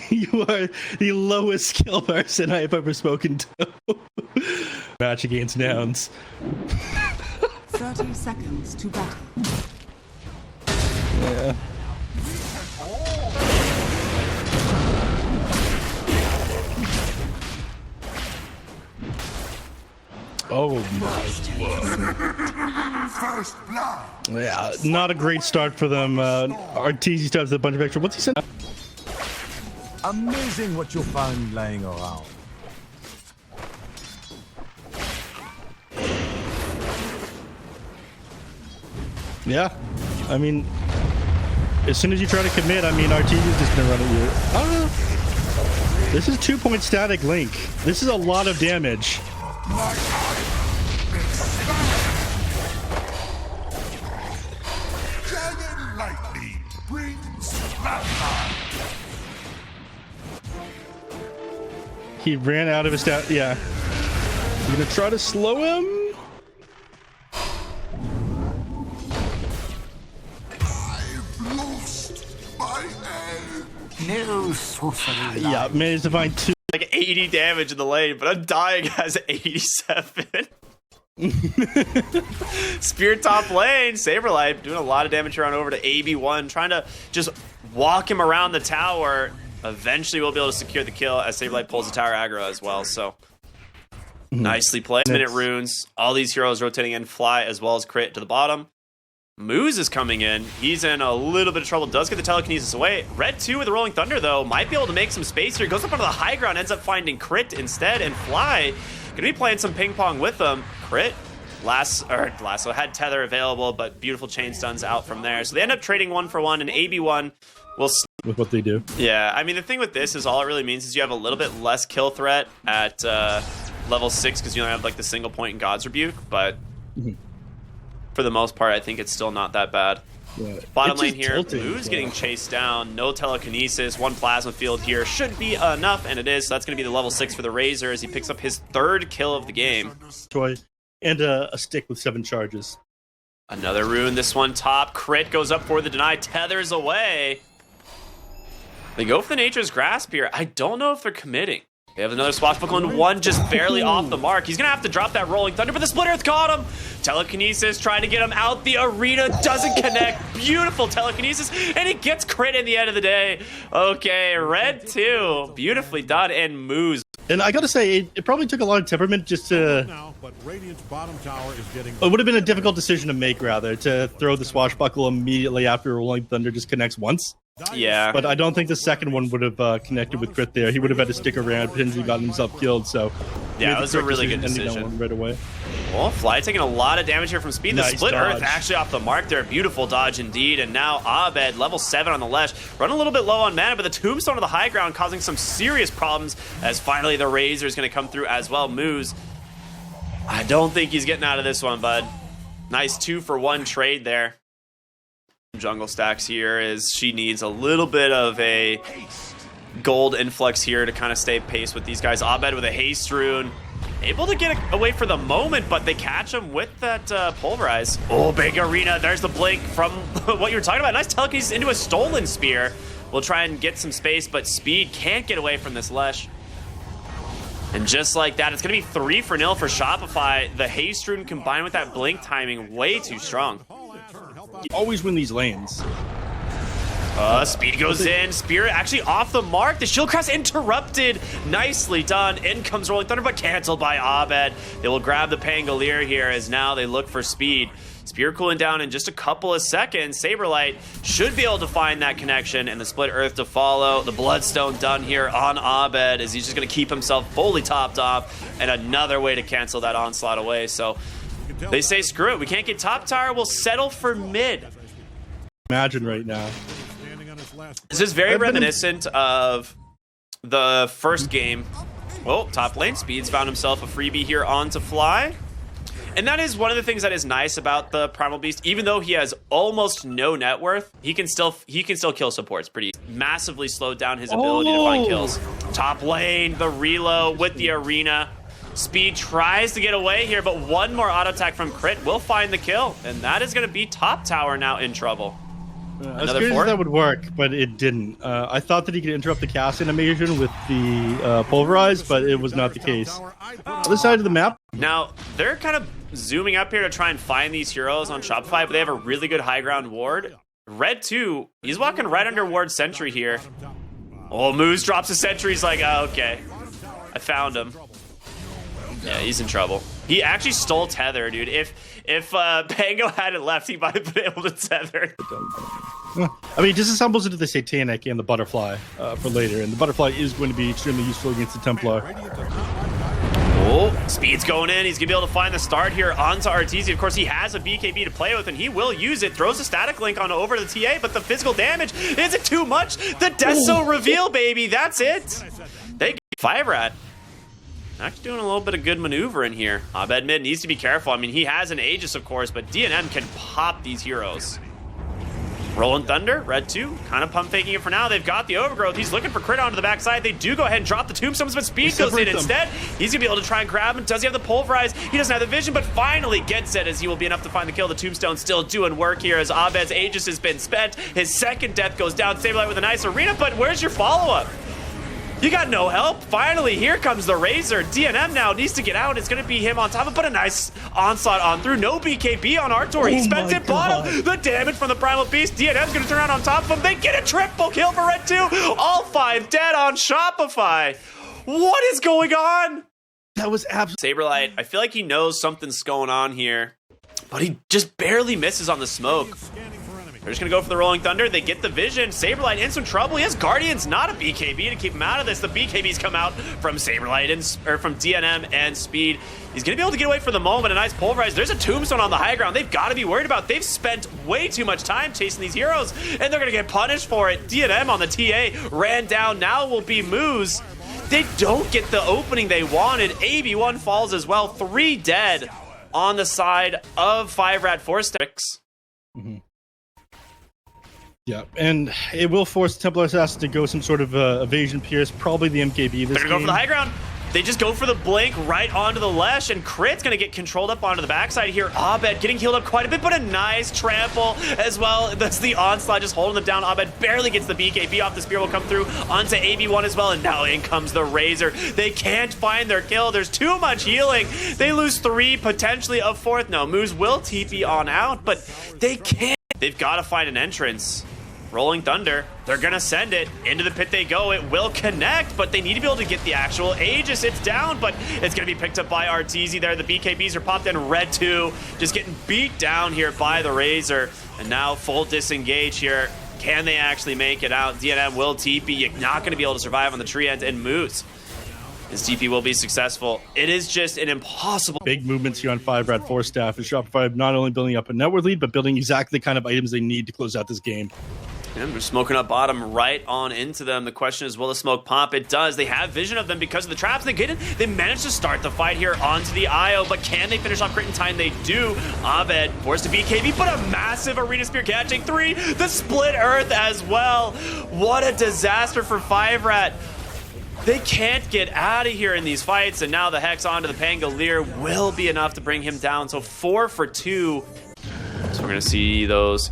You are the lowest skill person I have ever spoken to. Match against nouns. 30 seconds to battle. Yeah. Oh my. First blood. Yeah, not a great start for them. Arteezy starts with a bunch of extra. What's he saying? Amazing what you'll find laying around. Yeah, I mean, as soon as you try to commit, I mean, Arteezy's just gonna run at you. This is 2-point static link. This is a lot of damage. Dragon lightning brings flatline. He ran out of his stat. Yeah. You gonna try to slow him? I've lost my end. No sorcery. Yeah, managed to find 2. Like 80 damage in the lane, but Undying has 87. Spear top lane, Saberlight doing a lot of damage here on over to AB1, trying to just walk him around the tower. Eventually we'll be able to secure the kill as Saberlight pulls the tower aggro as well, so nicely played. Minute runes, all these heroes rotating in, fly as well as crit to the bottom. Moose is coming in. He's in a little bit of trouble. Does get the telekinesis away. Red 2 with the Rolling Thunder, though, might be able to make some space here. Goes up onto the high ground, ends up finding crit instead, and Fly gonna be playing some ping pong with them. Crit. Lasso had tether available, but beautiful chain stuns out from there. So they end up trading 1-for-1, and AB1 will With what they do. Yeah, I mean, the thing with this is all it really means is you have a little bit less kill threat at level 6 because you only have like the single point in God's Rebuke, but for the most part, I think it's still not that bad. Yeah. Bottom It's lane just here, tilting, Blue's so. getting chased down, no telekinesis, 1 plasma field here should be enough, and it is, so that's going to be the level 6 for the Razor as he picks up his 3rd kill of the game. Toy. And a stick with 7 charges. Another rune, this one top, crit goes up for the deny, tethers away. They go for the Nature's Grasp here. I don't know if they're committing. They have another swashbuckle and one just barely off the mark. He's gonna have to drop that Rolling Thunder, but the Split Earth caught him. Telekinesis trying to get him out the arena, doesn't connect. Beautiful telekinesis, and he gets crit in the end of the day. Okay, Red 2, beautifully done, and Moose. And I gotta say, it probably took a lot of temperament just to... But Radiant's bottom tower is getting... It would have been a difficult decision to make, rather, to throw the swashbuckle immediately after Rolling Thunder just connects once. Yeah. But I don't think the second one would have connected with crit there. He would have had to stick around, potentially gotten himself killed, so... Yeah, it was a really good ending that decision. one right away. Well, Fly taking a lot of damage here from Speed. The Nice Split dodge. Earth actually off the mark there. Beautiful dodge indeed. And now Abed, level 7 on the Lesh. Run a little bit low on mana, but the Tombstone to the high ground causing some serious problems as finally the Razor is going to come through as well. Moose, I don't think he's getting out of this one, bud. Nice 2-for-1 trade there. Jungle Stacks here is she needs a little bit of a gold influx here to kind of stay pace with these guys. Abed with a haste rune. Able to get away for the moment, but they catch him with that pulverize. Oh, big arena. There's the blink from what you were talking about. Nice telekinesis into a stolen spear. We'll try and get some space, but Speed can't get away from this Lesh. And just like that, it's going to be 3-0 for Shopify. The haste rune combined with that blink timing, way too strong. You always win these lanes. Speed goes in. Spirit actually off the mark. The shield crest interrupted. Nicely done. In comes Rolling Thunder, but canceled by Abed. They will grab the Pangolier here as now they look for Speed. Spear cooling down in just a couple of seconds. Saberlight should be able to find that connection and the Split Earth to follow. The Bloodstone done here on Abed as he's just going to keep himself fully topped off, and another way to cancel that onslaught away. So they say, screw it. We can't get top tower. We'll settle for mid. Imagine right now. This is very reminiscent of the first game. Well, top lane, Speed's found himself a freebie here onto Fly. And that is one of the things that is nice about the Primal Beast. Even though he has almost no net worth, he can still kill supports pretty easy. Massively slowed down his ability to find kills. Top lane, the reload with the arena. Speed tries to get away here, but one more auto attack from Crit will find the kill. And that is going to be top tower now in trouble. As good as that would work, but it didn't. I thought that he could interrupt the cast animation with the pulverize, but it was not the case. Other side of the map. Now, they're kind of zooming up here to try and find these heroes on Shopify, but they have a really good high ground ward. Red 2, he's walking right under ward sentry here. Oh, Moose drops a sentry. He's like, oh, okay. I found him. Yeah, he's in trouble. He actually stole tether, dude. If Pango hadn't left, he might have been able to tether. I mean, he disassembles into the Satanic and the Butterfly for later, and the Butterfly is going to be extremely useful against the Templar. Oh, Speed's going in. He's going to be able to find the start here onto Arteezy. Of course, he has a BKB to play with, and he will use it. Throws a static link on over the TA, but the physical damage, is it too much? The Death Zone reveal, baby. That's it. They get 5RAT. Actually doing a little bit of good maneuvering here. Abed mid needs to be careful. I mean, he has an Aegis, of course, but DNM can pop these heroes. Rolling Thunder, Red 2, kind of pump faking it for now. They've got the Overgrowth. He's looking for crit onto the backside. They do go ahead and drop the Tombstones, but Speed goes in instead. He's going to be able to try and grab him. Does he have the Pulverize? He doesn't have the vision, but finally gets it as he will be enough to find the kill. The Tombstone still doing work here as Abed's Aegis has been spent. His second death goes down. Saberlight with a nice arena, but where's your follow-up? You got no help. Finally, here comes the Razor. DNM now needs to get out. It's going to be him on top of it, but a nice onslaught on through. No BKB on Artor. He spent it bottom. The damage from the Primal Beast. DNM's going to turn around on top of him. They get a triple kill for Red 2. All 5 dead on Shopify. What is going on? That was absolutely... Saberlight, I feel like he knows something's going on here, but he just barely misses on the smoke. They're just going to go for the Rolling Thunder. They get the vision. Saberlight in some trouble. He has Guardians, not a BKB to keep him out of this. The BKBs come out from Saberlight or from DNM and Speed. He's going to be able to get away for the moment. A nice Pulverize. There's a Tombstone on the high ground. They've got to be worried about. They've spent way too much time chasing these heroes, and they're going to get punished for it. DNM on the TA ran down. Now will be Moose. They don't get the opening they wanted. AB1 falls as well. 3 dead on the side of 5RATFORCESTAFF. Mm-hmm. Yeah, and it will force Templar Assassin to go some sort of evasion pierce, probably the MKB this They're gonna go for the high ground. They just go for the blink right onto the Lesh, and Crit's gonna get controlled up onto the backside here. Abed getting healed up quite a bit, but a nice trample as well. That's the onslaught just holding them down. Abed barely gets the BKB off. The spear will come through onto AB1 as well, and now in comes the Razor. They can't find their kill. There's too much healing. They lose 3, potentially a 4th. No, Moose will TP on out, but they can't. They've got to find an entrance. Rolling Thunder, they're gonna send it. Into the pit they go. It will connect, but they need to be able to get the actual Aegis. It's down, but it's gonna be picked up by Arteezy there. The BKBs are popped in. Red 2 just getting beat down here by the Razor. And now full disengage here. Can they actually make it out? DNM will TP. You're not gonna be able to survive on the tree end, and Moose. His TP will be successful. It is just an impossible... Big movements here on 5RATFORCESTAFF as Shopify not only building up a network lead, but building exactly the kind of items they need to close out this game. And they're smoking up bottom right on into them. The question is, will the smoke pop? It does. They have vision of them because of the traps. They get in. They manage to start the fight here onto the IO, but can they finish off crit in time? They do. Abed forced to BKB, but a massive Arena Spear catching 3. The split earth as well. What a disaster for 5RAT. They can't get out of here in these fights, and now the Hex onto the Pangolier will be enough to bring him down. So 4 for 2. So we're going to see those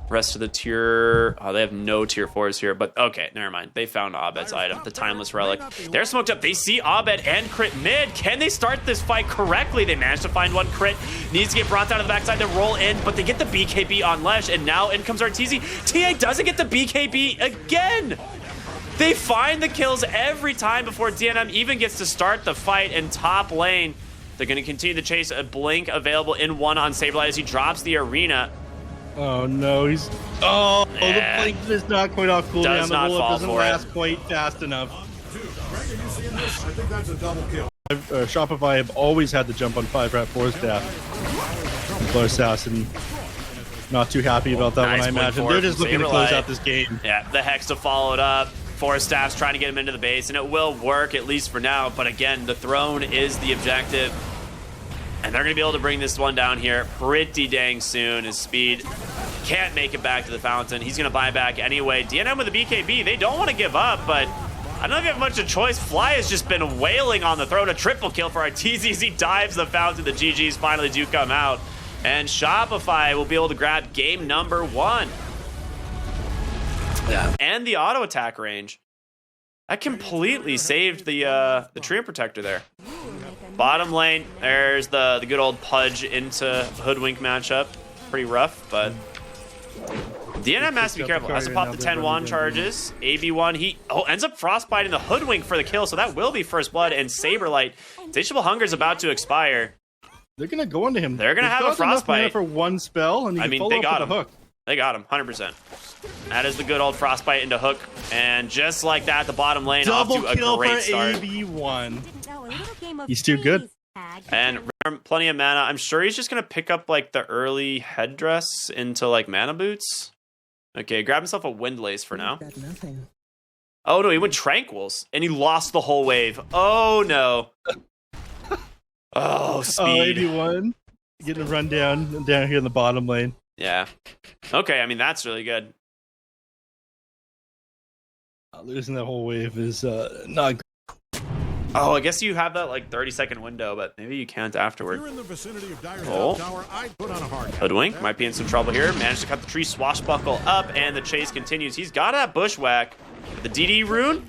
rest of the tier... Oh, they have no tier 4s here, but okay, never mind. They found Abed's item, the Timeless Relic. They're smoked up. They see Abed and Crit mid. Can they start this fight correctly? They managed to find one Crit. Needs to get brought down to the backside to roll in, but they get the BKB on Lesh, and now in comes Arteezy. TA doesn't get the BKB again. They find the kills every time before DNM even gets to start the fight in top lane. They're going to continue to chase. A blink available in 1 on Saberlight as he drops the arena. Oh no, he's... Oh, the blink is not quite off cooldown. Does not fall doesn't for last it. quite fast enough. I think that's a double kill. Shopify have always had the jump on 5RATFORCESTAFF. Templar Assassin not too happy about that Nice one, I blink imagine. forward They're just from looking to close Saberlight. out this game. Yeah, the Hex to follow it up. FastestFromSEA's trying to get him into the base, and it will work, at least for now. But again, the throne is the objective. And they're going to be able to bring this one down here pretty dang soon. His Speed can't make it back to the fountain. He's going to buy back anyway. DNM with the BKB, they don't want to give up, but I don't know if you have much of a choice. Fly has just been wailing on the throne. A triple kill for Arteezy as he dives the fountain. The GGs finally do come out. And Shopify will be able to grab game number 1. and the auto attack range. That completely saved the Treant Protector there. Bottom lane, there's the good old Pudge into Hoodwink matchup. Pretty rough, but DNM has to be careful. Has to pop the 10-1 charges. AB1, he ends up frostbiting the Hoodwink for the kill, so that will be first blood. And Saberlight, Insatiable Hunger is about to expire. They're gonna go into him. They're gonna have a frostbite for one spell, and you can follow they up got with him. a hook. They got him, 100%. That is the good old frostbite into hook, and just like that, the bottom lane Double off to a kill great for start. AB1. He's too good. And plenty of mana. I'm sure he's just gonna pick up like the early headdress into like mana boots. Okay, grab himself a windlace for now. Oh no, he went tranquils and he lost the whole wave. Oh no. Oh, speed. AB1 getting a run down here in the bottom lane. Yeah. Okay, I mean that's really good. Losing that whole wave is not good. Oh, I guess you have that like 30-second window, but maybe you can't afterward. You're in the vicinity of Dyer's Oh. tower. I'd put on a hard. Hoodwink might be in some trouble here. Managed to cut the tree, swashbuckle up, and the chase continues. He's got that bushwhack. The DD rune,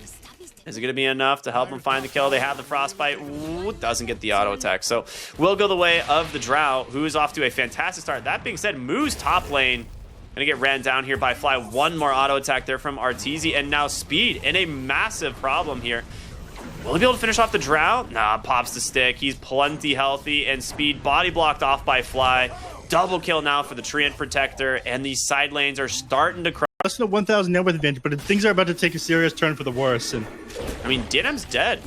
is it going to be enough to help him find the kill? They have the frostbite. Ooh, doesn't get the auto attack. So will go the way of the Drow, who is off to a fantastic start. That being said, Moo's top lane going to get ran down here by Fly. One more auto attack there from Arteezy, and now Speed in a massive problem here. Will he be able to finish off the Drow? Nah, pops the stick. He's plenty healthy, and Speed body blocked off by Fly. Double kill now for the Treant Protector, and these side lanes are starting to cross. Less than a 1,000 net worth advantage, but things are about to take a serious turn for the worse. And I mean, Dinam's dead.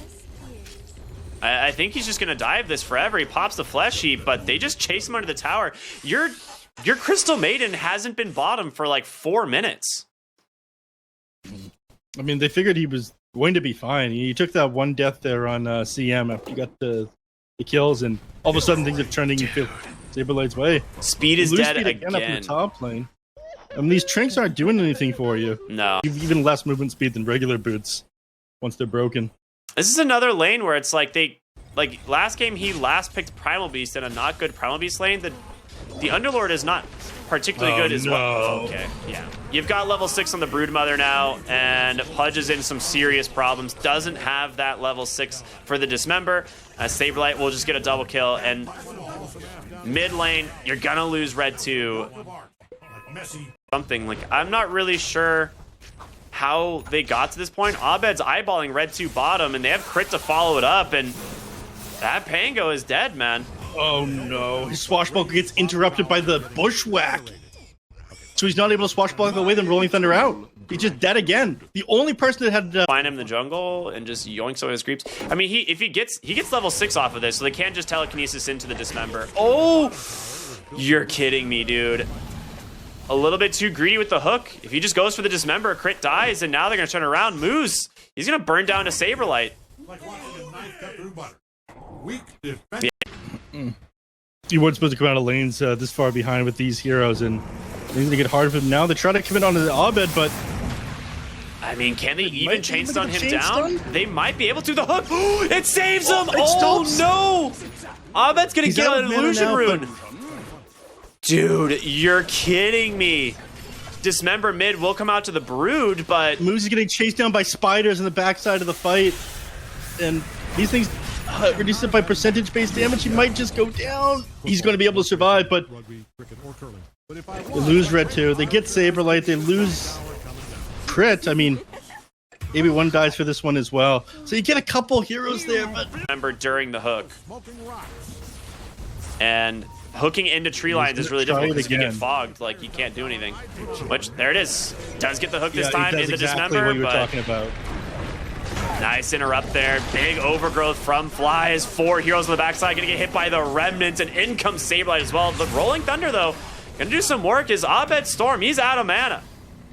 I think he's just going to die of this forever. He pops the flesh heap, but they just chase him under the tower. Your Crystal Maiden hasn't been bottom for like 4 minutes. I mean, they figured he was going to be fine. He took that one death there on CM after he got the kills, and all of a sudden things are turning in Saberlight's way. Speed is Lose dead speed again. up in the top lane. I mean, these trinks aren't doing anything for you. No. You've even less movement speed than regular boots once they're broken. This is another lane where it's like last game he last picked Primal Beast in a not good Primal Beast lane. The Underlord is not particularly good as well. Okay, yeah. You've got level 6 on the Broodmother now, and Pudge is in some serious problems. Doesn't have that level 6 for the Dismember. Saberlight will just get a double kill, and mid lane, you're gonna lose red 2. Something like, I'm not really sure how they got to this point. Abed's eyeballing red 2 bottom, and they have crit to follow it up, and that Pango is dead, man. Oh no, his swashbuckle gets interrupted by the bushwhack. So he's not able to swashbuckle away, then Rolling Thunder out. He's just dead again. The only person that had find him in the jungle and just yoink some of his creeps. I mean, he gets level 6 off of this, so they can't just telekinesis into the Dismember. Oh, you're kidding me, dude. A little bit too greedy with the hook. If he just goes for the Dismember, crit dies, and now they're gonna turn around. Moose, he's gonna burn down to Saberlight. Like watching a knife cut through butter. Weak defense. You weren't supposed to come out of lanes this far behind with these heroes, and things to get hard for them now. They try to commit onto the Abed, but I mean, can they even might chain be stun able to him chain down? stun? They might be able to. The hook, it saves him. it Oh stops. no! Abed's gonna He's get out an of mana illusion now, rune. but- Dude, you're kidding me. Dismember mid will come out to the Brood, but Moose is getting chased down by spiders in the backside of the fight, and these things reduce it by percentage-based damage. He might just go down. He's going to be able to survive, but Rugby, cricket, or curling. But if I they lose red 2. They get Saberlight. They lose crit. I mean, maybe one dies for this one as well. So you get a couple heroes there, but remember during the hook. smoking rocks. And hooking into tree lines is really Try difficult it because if you get again. fogged, like, you can't do anything. Which, there it is. Does get the hook this yeah, time he in does the exactly Dismember, what you were but talking about. nice interrupt there. Big overgrowth from Flies. 4 heroes on the backside going to get hit by the Remnants, and in comes Saberlight as well. The Rolling Thunder, though, going to do some work. Is Abed Storm. He's out of mana.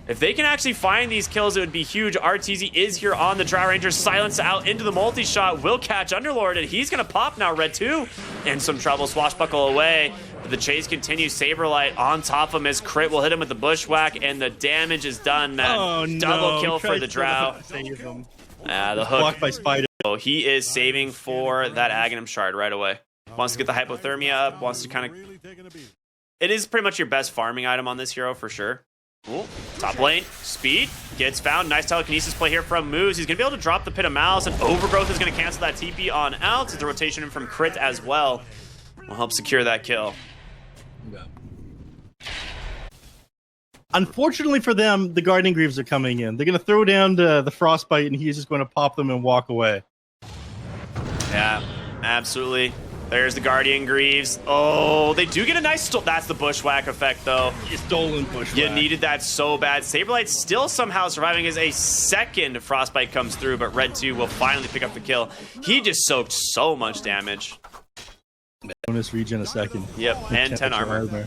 If they can actually find these kills, it would be huge. Arteezy is here on the Drow Ranger. Silence out into the multi-shot. Will catch Underlord, and he's going to pop now. Red 2 in some trouble. Swashbuckle away. But the chase continues. Saberlight on top of him. His crit will hit him with the bushwhack, and the damage is done, man. Oh, no. Double kill for Tried the to Drow. save him. The Blocked hook. by spider. Oh, he is saving for that Aghanim Shard right away. Wants to get the hypothermia up. Wants to kind of... Really taking a beat. It is pretty much your best farming item on this hero for sure. Ooh, top lane, speed, gets found. Nice telekinesis play here from Moose. He's going to be able to drop the Pit of Malice, and Overgrowth is going to cancel that TP on out. It's a rotation in from Crit as well. Will help secure that kill. Unfortunately for them, the Guardian Greaves are coming in. They're going to throw down the Frostbite, and he's just going to pop them and walk away. Yeah, absolutely. There's the Guardian Greaves. Oh, they do get a nice... That's the Bushwhack effect, though. Stolen Bushwhack. You needed that so bad. Saberlight still somehow surviving as a second Frostbite comes through, but Red 2 will finally pick up the kill. He just soaked so much damage. Bonus regen a second. Yep, and 10 armor.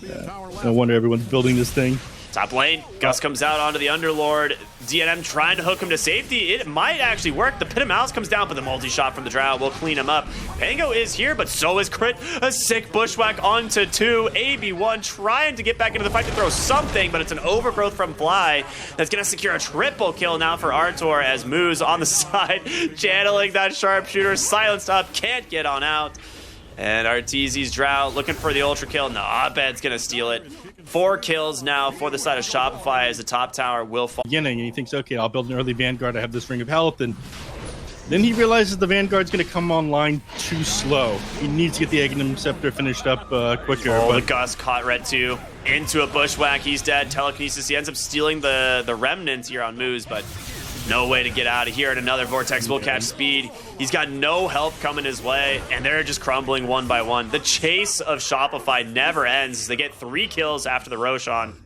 Yeah. No wonder everyone's building this thing. Top lane, Gus comes out onto the Underlord. DNM trying to hook him to safety. It might actually work. The Pit of Malice comes down, but the multi-shot from the Drow will clean him up. Pango is here, but so is Crit. A sick Bushwhack onto 2. AB1 trying to get back into the fight to throw something, but it's an Overgrowth from Fly that's going to secure a triple kill now for Artor as Moose on the side, channeling that sharpshooter, silenced up, can't get on out. And Arteezy's Drow looking for the ultra kill. No, Abed's going to steal it. 4 kills now for the side of Shopify as the top tower will fall. Beginning, and he thinks, okay, I'll build an early Vanguard. I have this Ring of Health. And then he realizes the Vanguard's going to come online too slow. He needs to get the Aghanim Scepter finished up quicker. Oh, but the Gus caught Red 2 into a Bushwhack. He's dead. Telekinesis. He ends up stealing the remnants here on Moose, but no way to get out of here. And another Vortex will catch speed. He's got no help coming his way, and they're just crumbling one by one. The chase of Shopify never ends. They get 3 kills after the Roshan.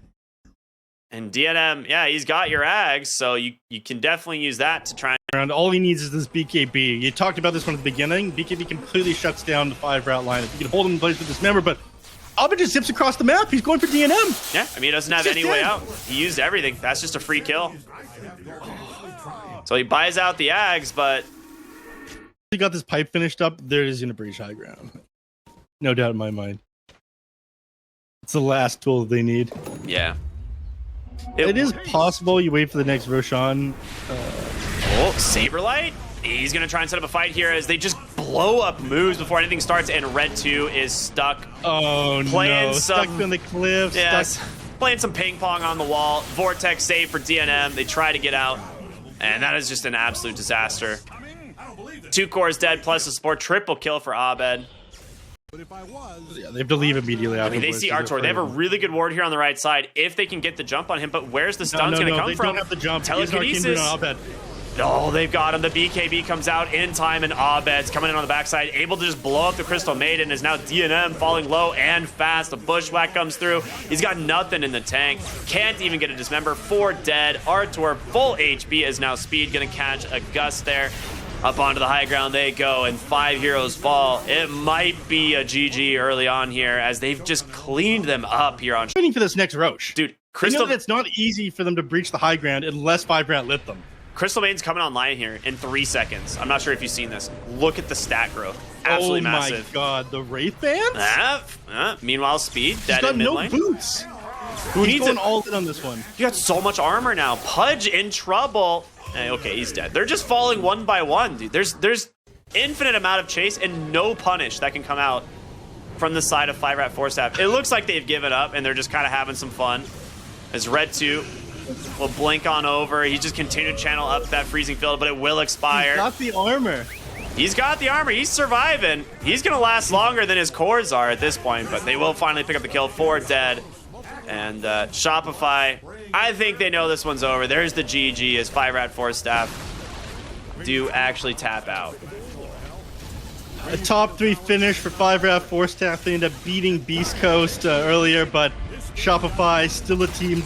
And DNM, yeah, he's got your Ags, so you can definitely use that to try and... All he needs is this BKB. You talked about this one at the beginning. BKB completely shuts down the 5-route line. If you can hold him in place with Dismember, but Abed just zips across the map. He's going for DNM. Yeah, I mean, he doesn't have any way out. He used everything. That's just a free kill. So he buys out the Ags, but... He got this pipe finished up. There is going to breach high ground. No doubt in my mind. It's the last tool that they need. Yeah. It is possible you wait for the next Roshan. Oh, Saberlight. He's going to try and set up a fight here as they just blow up moves before anything starts, and Red 2 is stuck. Oh, no. Stuck on the cliff. Yes. Playing some ping pong on the wall. Vortex save for DNM. They try to get out, and that is just an absolute disaster. 2 cores dead, plus a support. Triple kill for Abed. Yeah, they have to leave immediately after. I mean, they see Artor. They have a really good ward here on the right side if they can get the jump on him, but where's the stun's going to come from? They don't have the jump. Telekinesis. Oh, they've got him. The BKB comes out in time, and Abed's coming in on the backside, able to just blow up the Crystal Maiden. Is now DNM falling low and fast. The Bushwhack comes through. He's got nothing in the tank. Can't even get a Dismember. 4 dead. Artor, full HP, is now Speed going to catch a Gust there. Up onto the high ground they go, and 5 heroes fall. It might be a GG early on here, as they've just cleaned them up here on... Waiting for this next Roche. Dude, Crystal... You know that it's not easy for them to breach the high ground unless 5-Rat lit them. Crystal Maiden's coming online here in 3 seconds. I'm not sure if you've seen this. Look at the stat growth. Absolutely massive. Oh my god, the Wraith Bands? Meanwhile, Speed, dead in mid lane. He's got no boots. He's going all in on this one. You got so much armor now. Pudge in trouble. Okay, he's dead. They're just falling one by one, dude. There's infinite amount of chase and no punish that can come out from the side of 5RATFORCESTAFF. It looks like they've given up and they're just kind of having some fun. As Red 2 will blink on over. He just continued to channel up that freezing field, but it will expire. He's got the armor. He's got the armor. He's surviving. He's going to last longer than his cores are at this point, but they will finally pick up the kill. 4 dead. And Shopify, I think they know this one's over. There's the GG as 5RATFORCESTAFF do actually tap out. A top 3 finish for 5RATFORCESTAFF. They end up beating Beast Coast earlier, but Shopify still a team